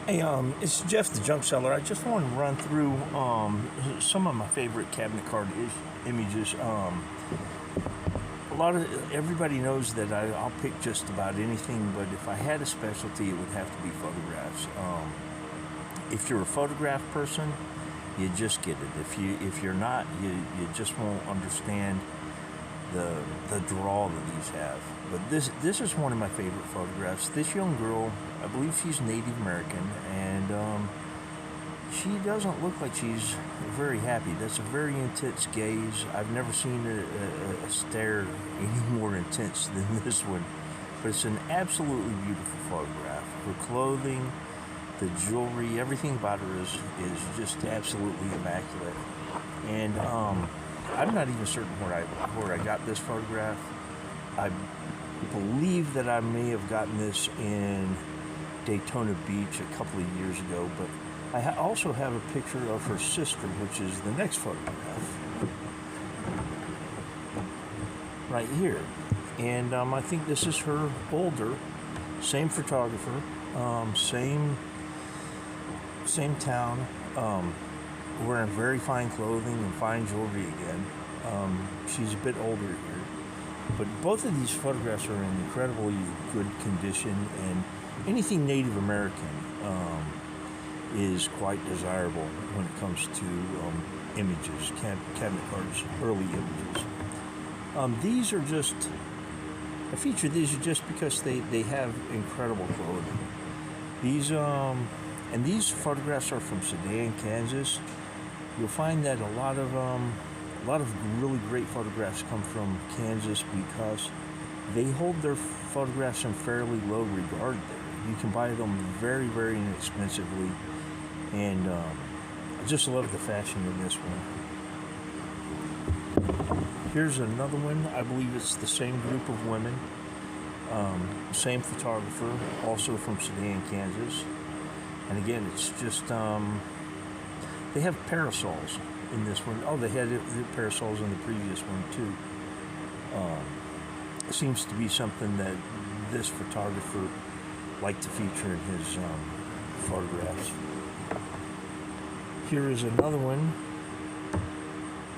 Hey, it's Jeff the Junk Seller. I just want to run through some of my favorite cabinet card images. A lot of everybody knows that I'll pick just about anything, but if I had a specialty, it would have to be photographs. If you're a photograph person, you just get it. If you're not, you just won't understand the draw that these have. But this is one of my favorite photographs. This young girl, I believe she's Native American, and she doesn't look like she's very happy. That's a very intense gaze. I've never seen a stare any more intense than this one. But it's an absolutely beautiful photograph. Her clothing, the jewelry, everything about her is just absolutely immaculate. And I'm not even certain where I got this photograph. I believe that I may have gotten this in Daytona Beach a couple of years ago, but I also have a picture of her sister, which is the next photograph right here. And I think this is her older, same photographer, same town, wearing very fine clothing and fine jewelry again. She's a bit older here. But both of these photographs are in incredibly good condition, and anything Native American is quite desirable when it comes to images, cabinet cards, early images. These are just, I feature these just because they have incredible clothing. And these photographs are from Sedan, Kansas. You'll find that a lot of really great photographs come from Kansas because they hold their photographs in fairly low regard there. You can buy them very, very inexpensively, and I just love the fashion in this one. Here's another one. I believe it's the same group of women, same photographer, also from Sedan, Kansas. And again, it's just, they have parasols in this one. Oh, they had the parasols in the previous one too. It seems to be something that this photographer liked to feature in his photographs. Here is another one.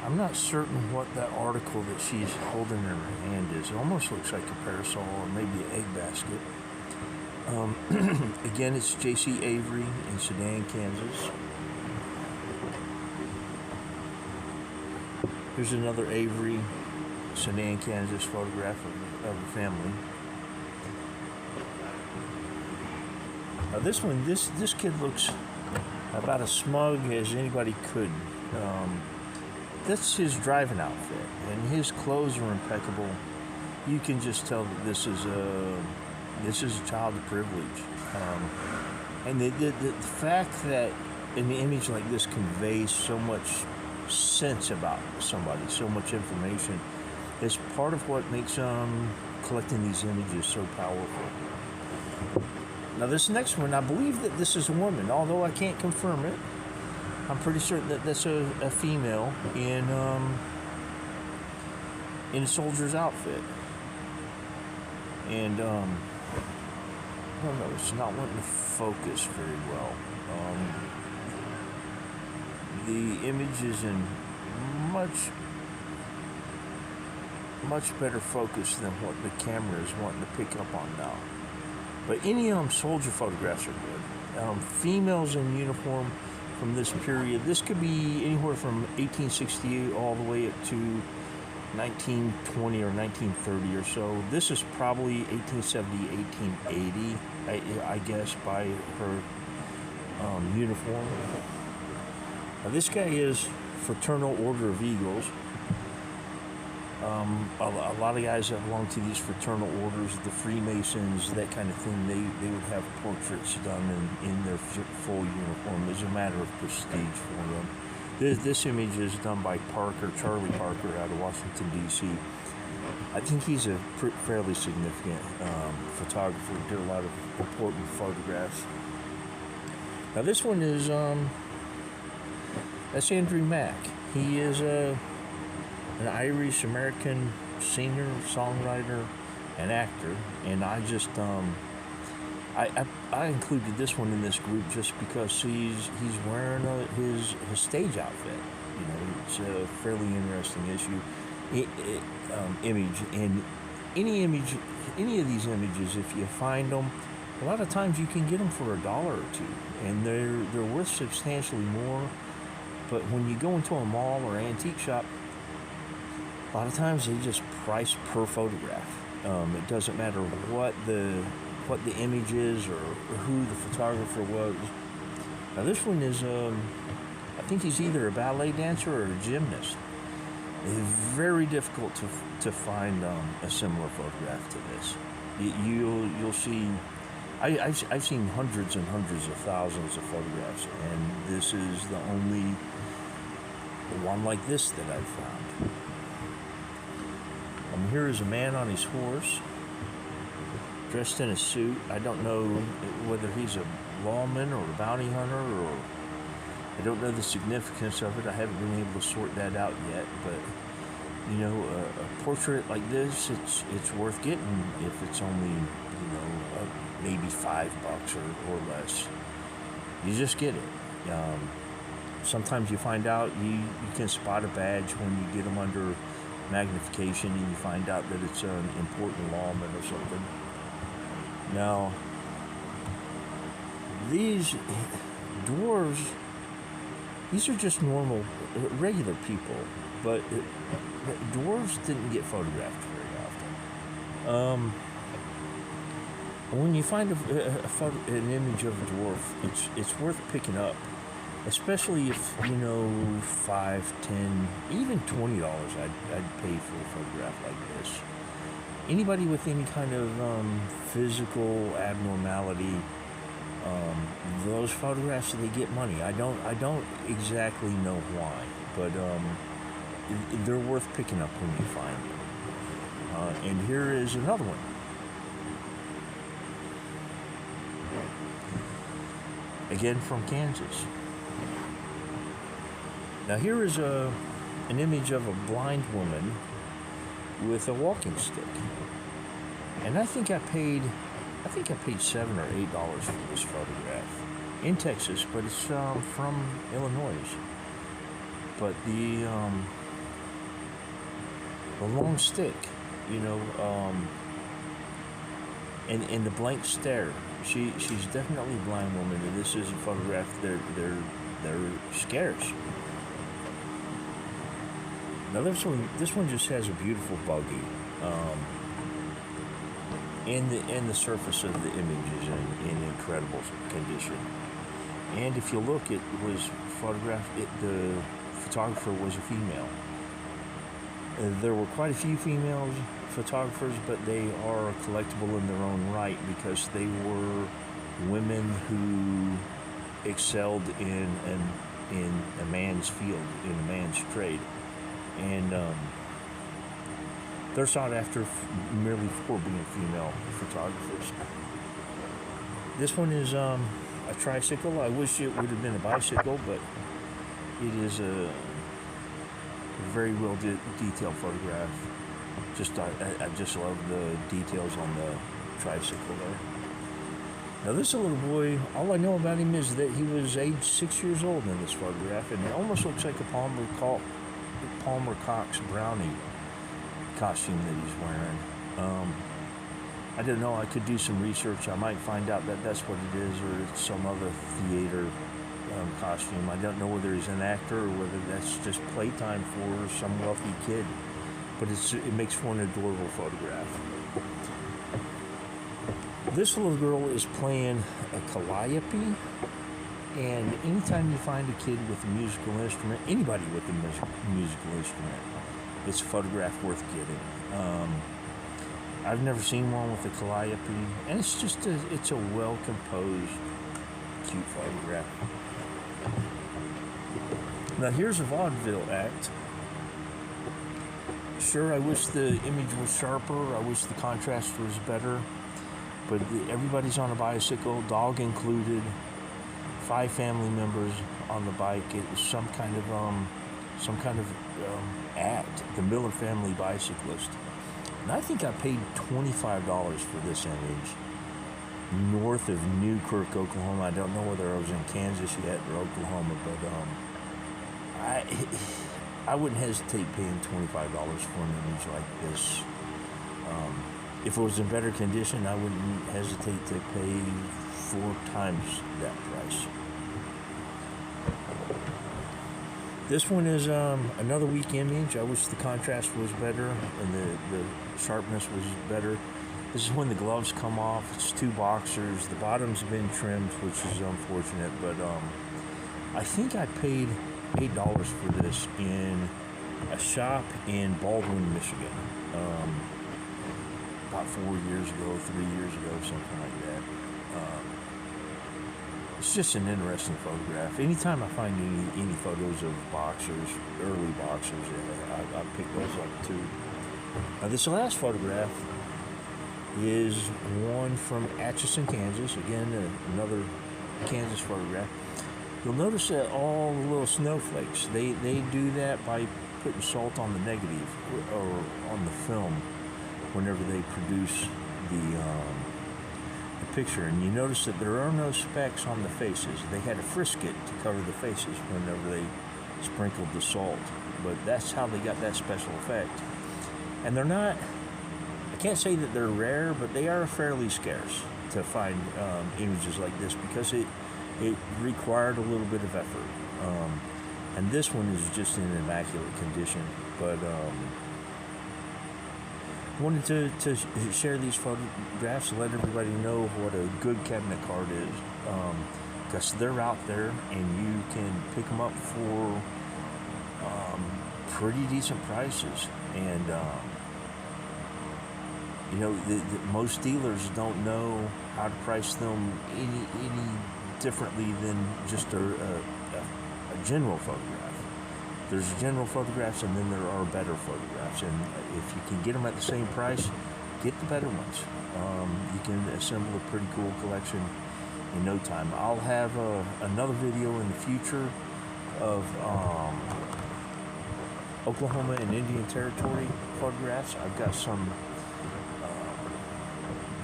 I'm not certain what that article that she's holding in her hand is. It almost looks like a parasol or maybe an egg basket. Again, it's J.C. Avery in Sedan, Kansas. Here's another Avery, Sedan, Kansas photograph of a family. Now this one, this kid looks about as smug as anybody could. That's his driving outfit, and his clothes are impeccable. You can just tell that this is a child of privilege. And the fact that an image like this conveys so much sense about somebody, so much information, is part of what makes collecting these images so powerful. Now this next one, I believe that this is a woman, although I can't confirm it. I'm pretty certain that that's a female in a soldier's outfit. And I don't know, it's not wanting to focus very well. The image is in much better focus than what the camera is wanting to pick up on now. But any soldier photographs are good. Females in uniform from this period. This could be anywhere from 1868 all the way up to 1920 or 1930 or so. This is probably 1870, 1880, I guess, by her uniform. Now this guy is Fraternal Order of Eagles. A lot of guys that belong to these fraternal orders, the Freemasons, that kind of thing, they would have portraits done in their full uniform as a matter of prestige for them. This image is done by Charlie Parker out of Washington, D.C. I think he's a fairly significant photographer, did a lot of important photographs. Now this one is, that's Andrew Mack. He is an Irish-American singer, songwriter, and actor, and I I included this one in this group just because he's wearing his stage outfit. You know, it's a fairly interesting image, and any of these images, if you find them, a lot of times you can get them for $1 or $2, and they're worth substantially more. But when you go into a mall or antique shop, a lot of times they just price per photograph. It doesn't matter what the image is or who the photographer was. Now this one is, I think he's either a ballet dancer or a gymnast. It's very difficult to find a similar photograph to this. You'll see. I've seen hundreds and hundreds of thousands of photographs, and this is the only one like this that I've found. Here is a man on his horse, dressed in a suit. I don't know whether he's a lawman or a bounty hunter, or I don't know the significance of it. I haven't been able to sort that out yet, but you know, a portrait like this, it's worth getting if it's only, you know, maybe $5 or less. You just get it. Sometimes you find out you can spot a badge when you get them under magnification, and you find out that it's an important lawman or something. Now, these dwarves, these are just normal, regular people, but dwarves didn't get photographed very often. When you find an image of a dwarf, it's worth picking up, especially if, you know, $5, $10, even $20 I'd pay for a photograph like this. Anybody with any kind of physical abnormality, those photographs, they get money. I don't exactly know why, but they're worth picking up when you find them. And here is another one. Again from Kansas. Now here is an image of a blind woman with a walking stick, and I think I paid $7 or $8 for this photograph in Texas, but it's from Illinois. But the long stick, you know, and the blank stare. She's definitely a blind woman, and this is a photograph. They're scarce. Now this one just has a beautiful buggy, and the surface of the image is in incredible condition. And if you look, it was photographed. The photographer was a female. There were quite a few female photographers, but they are collectible in their own right because they were women who excelled in a man's field, in a man's trade. And they're sought after merely for being female photographers. This one is a tricycle. I wish it would have been a bicycle, but it is a very well detailed photograph. I just love the details on the tricycle there. Now this little boy, all I know about him is that he was aged 6 years old in this photograph, and it almost looks like a Palmer Cox brownie costume that he's wearing. I don't know, I could do some research. I might find out that that's what it is, or it's some other theater costume. I don't know whether he's an actor or whether that's just playtime for some wealthy kid, but it makes for an adorable photograph. This little girl is playing a calliope, and anytime you find a kid with a musical instrument, anybody with a musical instrument, it's a photograph worth getting. I've never seen one with a calliope, and it's a well-composed, cute photograph. Now here's a vaudeville act. Sure, I wish the image was sharper, I wish the contrast was better, but everybody's on a bicycle, dog included, 5 family members on the bike. It was some kind of act, the Miller Family Bicyclist. And I think I paid $25 for this image. north of Newkirk, Oklahoma. I don't know whether I was in Kansas yet or Oklahoma, but I wouldn't hesitate paying $25 for an image like this. If it was in better condition, I wouldn't hesitate to pay 4 times that price. This one is another weak image. I wish the contrast was better and the sharpness was better. This is when the gloves come off. It's 2 boxers. The bottom's been trimmed, which is unfortunate, but I think I paid $8 for this in a shop in Baldwin, Michigan. About 4 years ago, 3 years ago, something like that. It's just an interesting photograph. Anytime I find any photos of boxers, early boxers, I pick those up too. This last photograph is one from Atchison, Kansas. Again, another Kansas photograph. You'll notice that all the little snowflakes, they do that by putting salt on the negative or on the film whenever they produce the picture. And you notice that there are no specks on the faces. They had a frisket to cover the faces whenever they sprinkled the salt. But that's how they got that special effect. And they're not, I can't say that they're rare, but they are fairly scarce to find images like this because it required a little bit of effort. And this one is just in immaculate condition. But wanted to share these photographs and let everybody know what a good cabinet card is, because they're out there and you can pick them up for pretty decent prices. And you know, most dealers don't know how to price them any differently than just a general photograph. There's general photographs, and then there are better photographs. And if you can get them at the same price, get the better ones. You can assemble a pretty cool collection in no time. I'll have another video in the future of Oklahoma and Indian Territory photographs. I've got some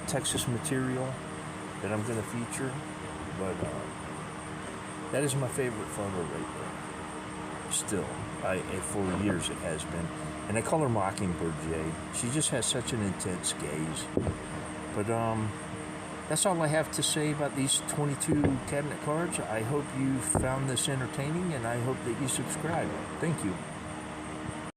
Texas material that I'm going to feature, but that is my favorite photo right there. Still, for years it has been. And I call her Mockingbird Jade. She just has such an intense gaze. But that's all I have to say about these 22 cabinet cards. I hope you found this entertaining, and I hope that you subscribe. Thank you.